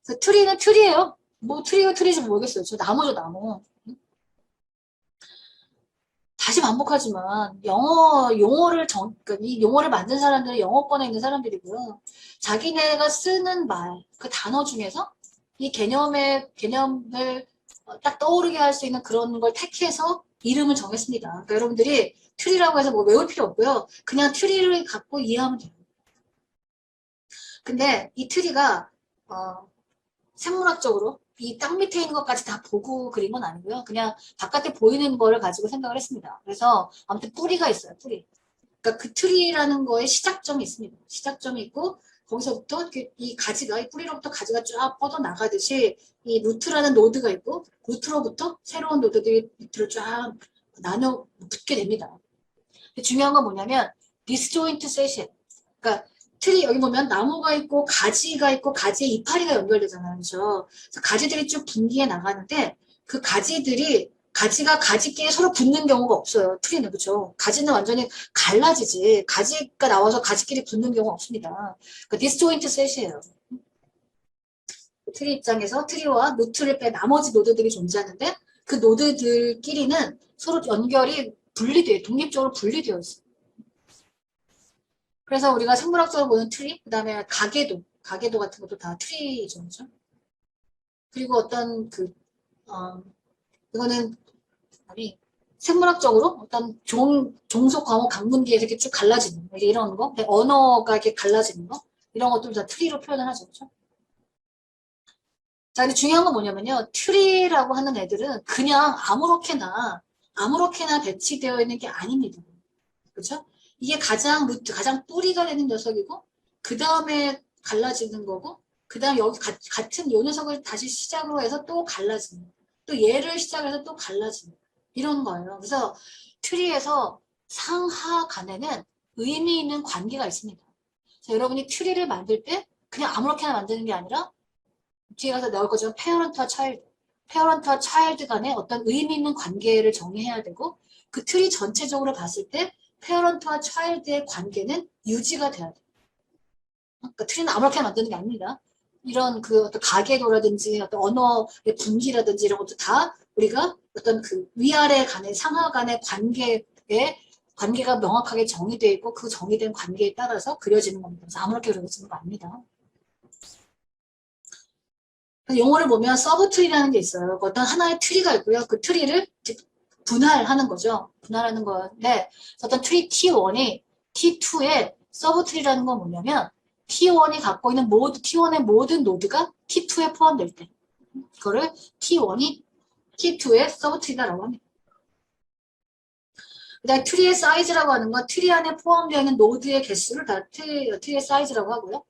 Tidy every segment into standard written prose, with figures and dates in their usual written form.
그래서 트리는 트리예요. 뭐 트리가 트리인지 모르겠어요. 저 나무죠, 나무. 다시 반복하지만 영어 용어를 그러니까 이 용어를 만든 사람들은 영어권에 있는 사람들이고요. 자기네가 쓰는 말, 그 단어 중에서 이 개념을 딱 떠오르게 할 수 있는 그런 걸 택해서 이름을 정했습니다. 그러니까 여러분들이 트리라고 해서 뭐 외울 필요 없고요. 그냥 트리를 갖고 이해하면 돼요. 근데 이 트리가 생물학적으로 이 땅 밑에 있는 것까지 다 보고 그린 건 아니고요. 그냥 바깥에 보이는 거를 가지고 생각을 했습니다. 그래서 아무튼 뿌리가 있어요. 뿌리. 그러니까 그 트리라는 거에 시작점이 있습니다. 시작점이 있고 거기서부터 이 가지가 이 뿌리로부터 가지가 쫙 뻗어 나가듯이 이 루트라는 노드가 있고 루트로부터 새로운 노드들이 밑으로 쫙 나눠 붙게 됩니다. 중요한 건 뭐냐면 디스조인트 셋이에요. 그러니까 트리 여기 보면 나무가 있고 가지가 있고 가지에 이파리가 연결되잖아요. 그렇죠? 그래서 가지들이 쭉 분기해 나가는데 그 가지들이 가지가 가지끼리 서로 붙는 경우가 없어요. 트리는 그렇죠? 가지는 완전히 갈라지지 가지가 나와서 가지끼리 붙는 경우가 없습니다. 그러니까 디스조인트 셋이에요. 트리 입장에서 트리와 노트를 빼 나머지 노드들이 존재하는데 그 노드들끼리는 서로 연결이 분리돼 독립적으로 분리되어 있어요. 그래서 우리가 생물학적으로 보는 트리, 그 다음에 가계도 같은 것도 다 트리죠. 그죠? 그리고 어떤 이거는, 아니, 생물학적으로 어떤 종속, 과목, 강분기에 이렇게 쭉 갈라지는, 이런 거, 언어가 이렇게 갈라지는 거, 이런 것들 다 트리로 표현을 하죠. 그죠? 자, 근데 중요한 건 뭐냐면요. 트리라고 하는 애들은 그냥 아무렇게나 배치되어 있는 게 아닙니다. 그렇죠? 이게 가장 루트, 가장 뿌리가 되는 녀석이고 그 다음에 갈라지는 거고 그 다음에 여기 같은 요 녀석을 다시 시작으로 해서 또 갈라지는 또 얘를 시작해서 또 갈라지는 이런 거예요. 그래서 트리에서 상하 간에는 의미 있는 관계가 있습니다. 그래서 여러분이 트리를 만들 때 그냥 아무렇게나 만드는 게 아니라 뒤에 가서 나올 거지만 페어런트와 차일드 간에 어떤 의미 있는 관계를 정의해야 되고 그 트리 전체적으로 봤을 때 페어런트와 차일드의 관계는 유지가 돼야 돼요. 그러니까 트리는 아무렇게나 만드는 게 아닙니다. 이런 그 어떤 가계도라든지 어떤 언어의 분기라든지 이런 것도 다 우리가 어떤 그 위아래 간의 상하 간의 관계가 명확하게 정의되어 있고 그 정의된 관계에 따라서 그려지는 겁니다. 그래서 아무렇게 그려지는 거 아닙니다. 용어를 보면 서브트리라는 게 있어요. 어떤 하나의 트리가 있고요. 그 트리를 분할하는 거죠. 분할하는 건데 어떤 트리 T1이 T2의 서브트리라는 건 뭐냐면 T1이 갖고 있는 T1의 모든 노드가 T2에 포함될 때 그거를 T1이 T2의 서브트리다라고 합니다. 그 다음에 트리의 사이즈라고 하는 건 트리 안에 포함되어 있는 노드의 개수를 다 트리의 사이즈라고 하고요.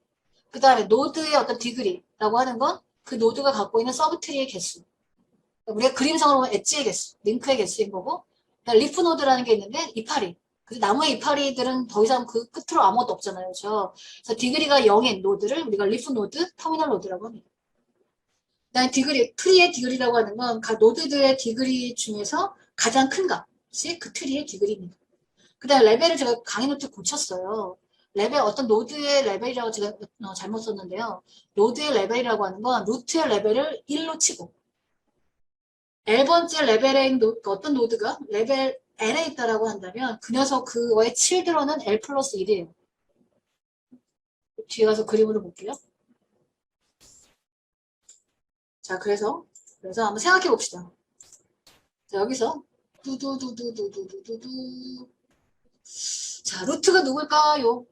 그 다음에 노드의 어떤 디그리라고 하는 건 그 노드가 갖고 있는 서브트리의 개수. 우리가 그림상으로 보면 엣지의 개수, 링크의 개수인 거고 리프 노드라는 게 있는데 이파리. 그래서 나무의 이파리들은 더 이상 그 끝으로 아무것도 없잖아요. 그렇죠? 그래서 디그리가 0인 노드를 우리가 리프 노드, 터미널 노드라고 합니다. 그다음에 트리의 디그리라고 하는 건 각 노드들의 디그리 중에서 가장 큰 값이 그 트리의 디그리입니다. 그 다음에 레벨을 제가 강의 노트 고쳤어요. 어떤 노드의 레벨이라고 제가 잘못 썼는데요. 노드의 레벨이라고 하는 건 루트의 레벨을 1로 치고 L번째 레벨에 있는 어떤 노드가 레벨 L에 있다라고 한다면 그 녀석 그거의 칠드런은 L 플러스 1이에요. 뒤에 가서 그림으로 볼게요. 자, 그래서 한번 생각해 봅시다. 자, 여기서 두두두두두두두두 자, 루트가 누굴까요?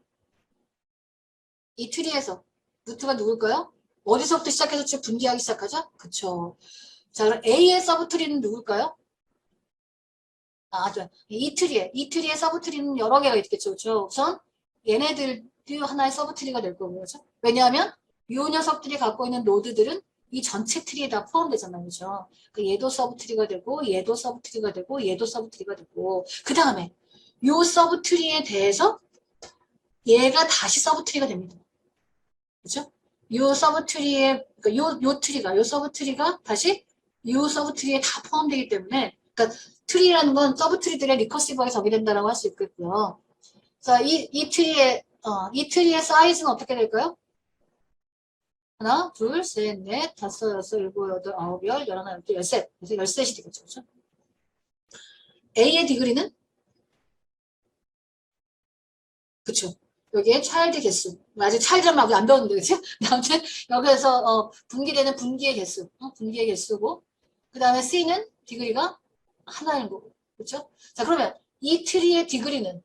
이 트리에서 루트가 누굴까요? 어디서부터 시작해서 쭉 분기하기 시작하죠? 그쵸. 자, 그럼 A의 서브트리는 누굴까요? 좋아요. 이 트리의 서브트리는 여러 개가 있겠죠. 그렇죠? 우선 얘네들도 하나의 서브트리가 될 거고요. 그렇죠? 왜냐하면 이 녀석들이 갖고 있는 노드들은 이 전체 트리에 다 포함되잖아요. 그렇죠? 얘도 서브트리가 되고 얘도 서브트리가 되고 얘도 서브트리가 되고 그 다음에 이 서브트리에 대해서 얘가 다시 서브트리가 됩니다. 그렇죠? 이 서브트리에 그러니까 요 서브트리가 다시 이 서브트리에 다 포함되기 때문에 그러니까 트리라는 건 서브트리들의 리커시브하게 정의된다라고 할 수 있겠고요. 자, 이 트리의 사이즈는 어떻게 될까요? 하나, 둘, 셋, 넷, 다섯, 여섯, 일곱, 여덟, 아홉, 열, 열하나, 열둘, 열셋. 그래서 열셋이 되겠죠. 그렇죠? A의 디그리는? 그쵸. 여기에 차일드 개수. 아직 차일드만 안 배웠는데, 그치? 아무튼, 여기에서, 분기되는 분기의 개수. 분기의 개수고. 그 다음에 C는 디그리가 하나인 거고. 그쵸? 자, 그러면 이 트리의 디그리는,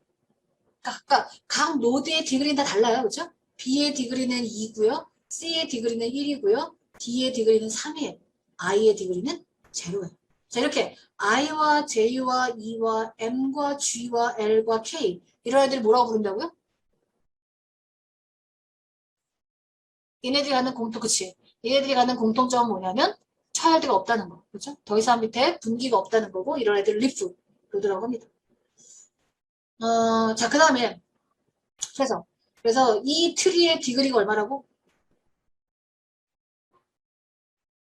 각 노드의 디그리는 다 달라요. 그쵸? B의 디그리는 2고요. C의 디그리는 1이고요. D의 디그리는 3이에요. I의 디그리는 0예요. 자, 이렇게 I와 J와 E와 M과 G와 L과 K 이런 애들이 뭐라고 부른다고요? 얘네들이 갖는 그치? 얘네들이 갖는 공통점은 뭐냐면 차일드가 없다는 거. 그죠? 더 이상 밑에 분기가 없다는 거고 이런 애들을 리프 노드라고 합니다. 자, 그 다음에 그래서 이 트리의 디그리가 얼마라고?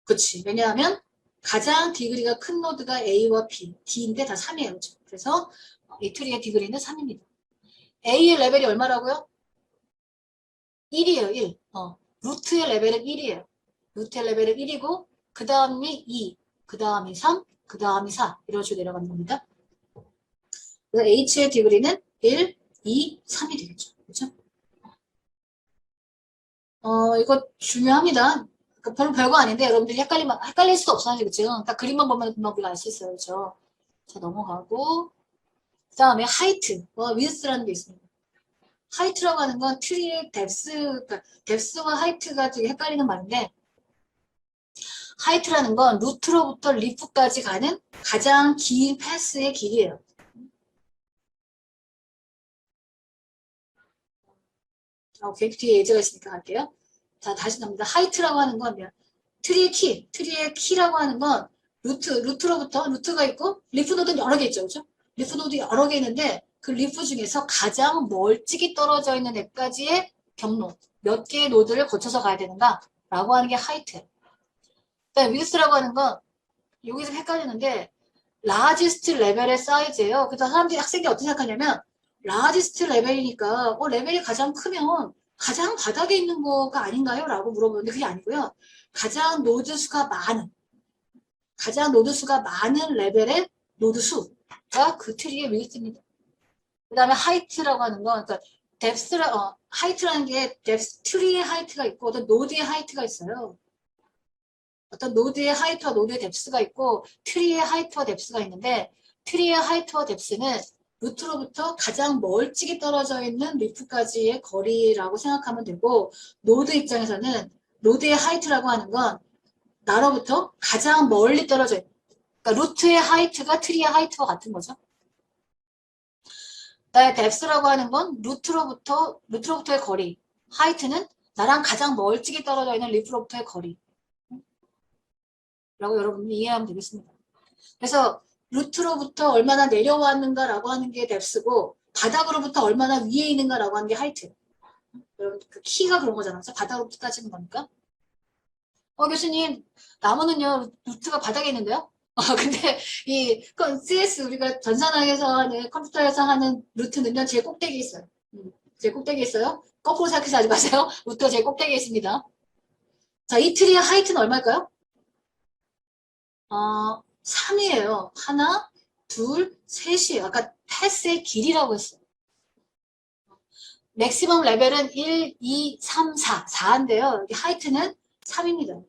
그치. 왜냐하면 가장 디그리가 큰 노드가 A와 B, D인데 다 3이에요. 그쵸? 그래서 이 트리의 디그리는 3입니다. A의 레벨이 얼마라고요? 1이에요, 1. 루트의 레벨은 1이에요. 루트의 레벨은 1이고, 그 다음이 2, 그 다음이 3, 그 다음이 4. 이런 식으로 내려가는 겁니다. 그래서 H의 디그리는 1, 2, 3이 되겠죠. 그렇죠? 이거 중요합니다. 별로 별거 아닌데, 여러분들이 헷갈릴 수도 없어요. 그죠? 딱 그림만 보면 금방 우리가 알 수 있어요. 그죠? 자, 넘어가고. 그 다음에 하이트, 위드스라는 게 있습니다. 하이트라고 하는 건 트리의 그러니까 뎁스와 하이트가 되게 헷갈리는 말인데, 하이트라는 건 루트로부터 리프까지 가는 가장 긴 패스의 길이에요. 오케이, 뒤에 예제가 있으니까 갈게요. 자, 다시 갑니다. 하이트라고 하는 건 트리의 키라고 하는 건 루트로부터 루트가 있고 리프 노드는 여러 개 있죠, 그죠? 리프 노드 여러 개 있는데 그 리프 중에서 가장 멀찍이 떨어져 있는 애까지의 경로 몇 개의 노드를 거쳐서 가야 되는가라고 하는 게 하이트예요. 그다음에 위드스라고 하는 건 여기 좀 헷갈리는데 라지스트 레벨의 사이즈예요. 그래서 사람들이 학생이 어떻게 생각하냐면 라지스트 레벨이니까 레벨이 가장 크면 가장 바닥에 있는 거가 아닌가요? 라고 물어보는데 그게 아니고요. 가장 노드 수가 많은 레벨의 노드 수가 그 트리의 위드입니다. 그 다음에 하이트라고 하는 건 그러니까 하이트라는 게 트리의 하이트가 있고 어떤 노드의 하이트가 있어요. 어떤 노드의 하이트와 노드의 뎁스가 있고 트리의 하이트와 뎁스가 있는데 트리의 하이트와 뎁스는 루트로부터 가장 멀찍이 떨어져 있는 리프까지의 거리라고 생각하면 되고 노드 입장에서는 노드의 하이트라고 하는 건 나로부터 가장 멀리 떨어져 있는 그러니까 루트의 하이트가 트리의 하이트와 같은 거죠. 그다음에 뎁스라고 하는 건 루트로부터의 거리 하이트는 나랑 가장 멀찍이 떨어져 있는 리프로부터의 거리 라고 여러분이 이해하면 되겠습니다. 그래서 루트로부터 얼마나 내려왔는가라고 하는 게 뎁스고 바닥으로부터 얼마나 위에 있는가라고 하는 게 하이트. 여러분 그 키가 그런 거잖아요. 바닥으로부터 따지는 거니까. 교수님 나무는요 루트가 바닥에 있는데요? 근데 CS 우리가 전산학에서 하는 컴퓨터에서 하는 루트는요 제일 꼭대기에 있어요. 제일 꼭대기에 있어요. 거꾸로 생각해서 하지 마세요. 루트가 제일 꼭대기에 있습니다. 자, 이 트리의 하이트는 얼마일까요? 3이에요. 하나, 둘, 셋이에요. 아까 패스의 길이라고 했어요. 맥시멈 레벨은 1, 2, 3, 4. 4인데요. 여기 하이트는 3입니다.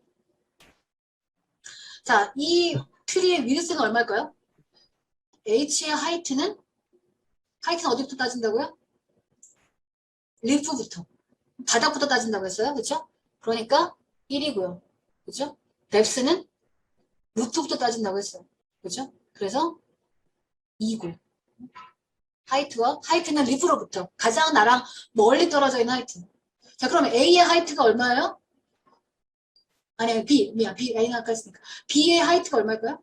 자, 이 트리의 위드스는 얼마일까요? H의 하이트는 어디부터 따진다고요? 리프부터. 바닥부터 따진다고 했어요. 그쵸? 그러니까 1이고요. 그쵸? 뎁스는 루트부터 따진다고 했어요. 그죠? 그래서 2고 하이트는 리프로부터 가장 나랑 멀리 떨어져 있는 하이트. 자, 그러면 A의 하이트가 얼마예요? 아니, B, A는 아까 했으니까. B의 하이트가 얼마일까요?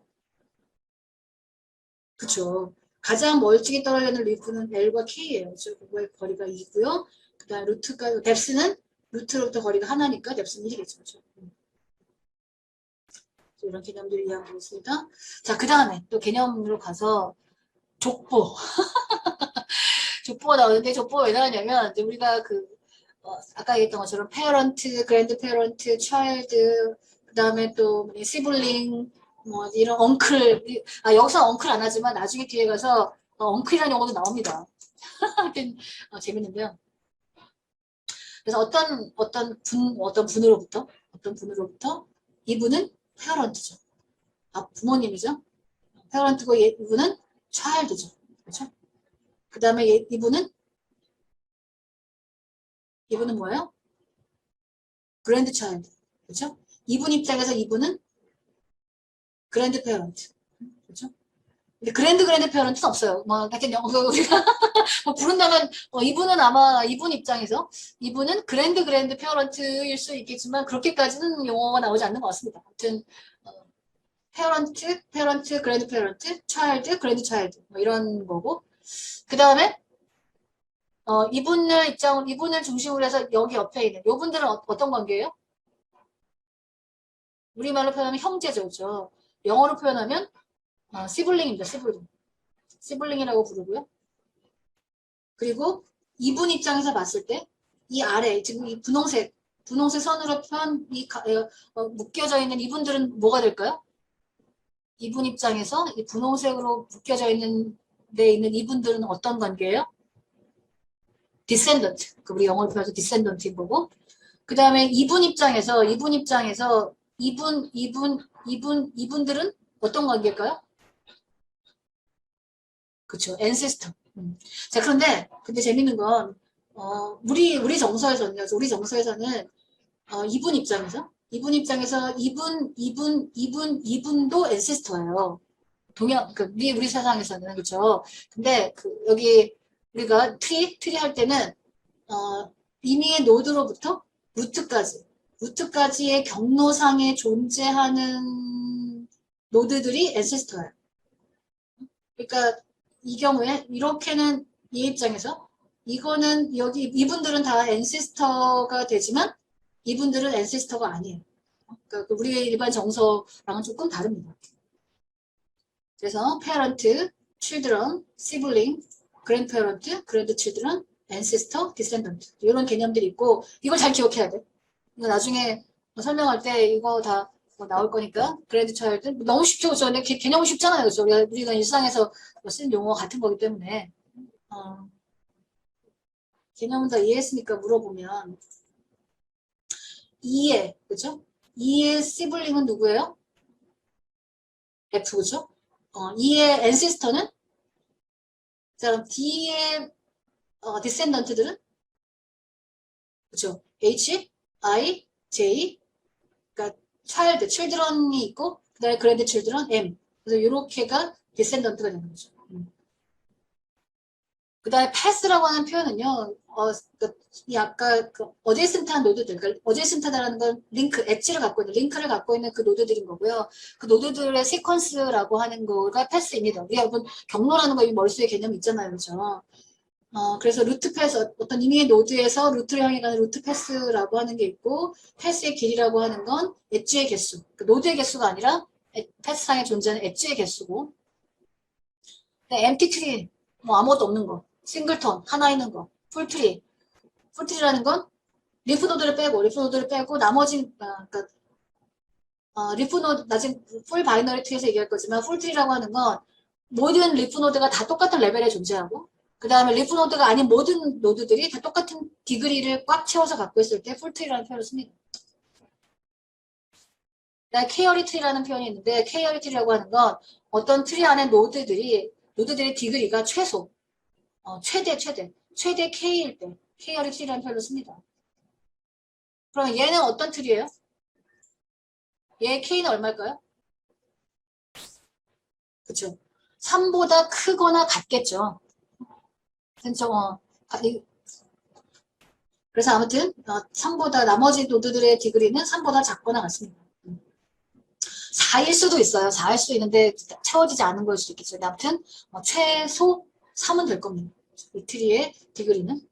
그쵸. 가장 멀찍이 떨어져 있는 리프는 L과 K예요. 그죠? 그거의 거리가 2고요. 그 다음 뎁스는 루트로부터 거리가 하나니까 뎁스는 1이겠죠. 그죠? 이런 개념들을 이해하고 있습니다. 자, 그 다음에 또 개념으로 가서 족보. 족보가 나오는데 족보가 왜 나왔냐면 이제 우리가 아까 얘기했던 것처럼 페어런트, 그랜드 페어런트, 차일드, 그 다음에 또 시블링, 뭐 이런 엉클, 여기서 엉클 안 하지만 나중에 뒤에 가서 엉클이라는 용어도 나옵니다. 하여튼 재밌는데요. 그래서 어떤 분으로부터 이분은 페어런트죠. 부모님이죠. 페어런트고 이분은 차일드죠. 그렇죠? 그 다음에 이분은 뭐예요? 그랜드 차일드. 그렇죠? 이분 입장에서 이분은 그랜드 페어런트. 그렇죠? 근데 그랜드 페어런트는 없어요. 뭐 하여튼 우리가 뭐 부른다면 이분은 아마 이분 입장에서 이분은 그랜드 페어런트일 수 있겠지만 그렇게까지는 용어가 나오지 않는 것 같습니다. 아무튼 페어런트, 그랜드 페어런트, 차일드, 그랜드 차일드 뭐 이런 거고 그 다음에 이분을 중심으로 해서 여기 옆에 있는 요분들은 어떤 관계예요? 우리말로 표현하면 형제죠. 그렇죠? 영어로 표현하면 시블링입니다. 시블링이라고 부르고요. 그리고 이분 입장에서 봤을 때 이 아래 지금 이 분홍색 선으로 묶여져 있는 이분들은 뭐가 될까요? 이분 입장에서 이 분홍색으로 묶여져 있는 데 있는 이분들은 어떤 관계예요? 디센던트. 우리 영어로 표현해서 디센던트인 거고. 그 다음에 이분 입장에서 이분들은 어떤 관계일까요? 그쵸. ancestor. 자, 근데 재밌는 건, 우리 정서에서는요. 우리 정서에서는, 이분 입장에서 이분도 ancestor예요. 우리 세상에서는, 그쵸. 근데, 여기, 우리가 트리 할 때는, 이미의 노드로부터 루트까지의 경로상에 존재하는 노드들이 ancestor예요. 그러니까, 이 경우에 이렇게는 이 입장에서 이거는 여기 이분들은 다 엔시스터가 되지만 이분들은 엔시스터가 아니에요. 그러니까 우리의 일반 정서랑은 조금 다릅니다. 그래서 parent, children, sibling, grandparent, grandchildren, ancestor, descendant 이런 개념들이 있고 이걸 잘 기억해야 돼. 이거 나중에 설명할 때 이거 다 나올 거니까 grandchild 너무 쉽죠. 근데 개념은 쉽잖아요. 그렇죠? 우리가 일상에서 쓰는 용어 같은 거기 때문에 개념은 다 이해했으니까 물어보면 2의 그죠? 2의 시블링은 누구예요? F 그죠? 2의 ancestor는 자 D의 descendant들은 그죠? H, I, J 그러니까 children이 있고 그다음에 grandchildren M 그래서 이렇게가 descendant가 되는 거죠. 그 다음에 패스라고 하는 표현은요, 이 아까 어제이센트한 노드들, 그러니까 어제이센트하다라는 건 링크를 갖고 있는 그 노드들인 거고요. 그 노드들의 시퀀스라고 하는 거가 패스입니다. 우리가 여러분 경로라는 거 머릿속에 개념이 있잖아요. 그죠? 그래서 루트 패스, 어떤 임의의 노드에서 루트를 향해 가는 루트 패스라고 하는 게 있고, 패스의 길이라고 하는 건 엣지의 개수. 그 노드의 개수가 아니라 패스상에 존재하는 엣지의 개수고, 엠티 트리, 뭐 아무것도 없는 거. 싱글턴, 하나 있는 거. 풀트리라는 건 리프노드를 빼고, 나머지, 그러니까, 리프노드, 나중에 풀 바이너리 트리에서 얘기할 거지만, 풀트리라고 하는 건 모든 리프노드가 다 똑같은 레벨에 존재하고, 그 다음에 리프노드가 아닌 모든 노드들이 다 똑같은 디그리를 꽉 채워서 갖고 있을 때 풀트리라는 표현을 씁니다. 케어리 트리라는 표현이 있는데, 케어리 트리라고 하는 건 어떤 트리 안에 노드들의 디그리가 최소, 최대 K일 때 K열이 T라는 표현을 씁니다. 그러면 얘는 어떤 틀이에요? 얘 K는 얼마일까요? 그쵸? 3보다 크거나 같겠죠. 그래서 아무튼 3보다 나머지 노드들의 디그리는 3보다 작거나 같습니다. 4일 수도 있어요. 4일 수도 있는데 채워지지 않은 걸 수도 있겠죠. 아무튼 최소 3은 될 겁니다. 이 트리의 디그리는.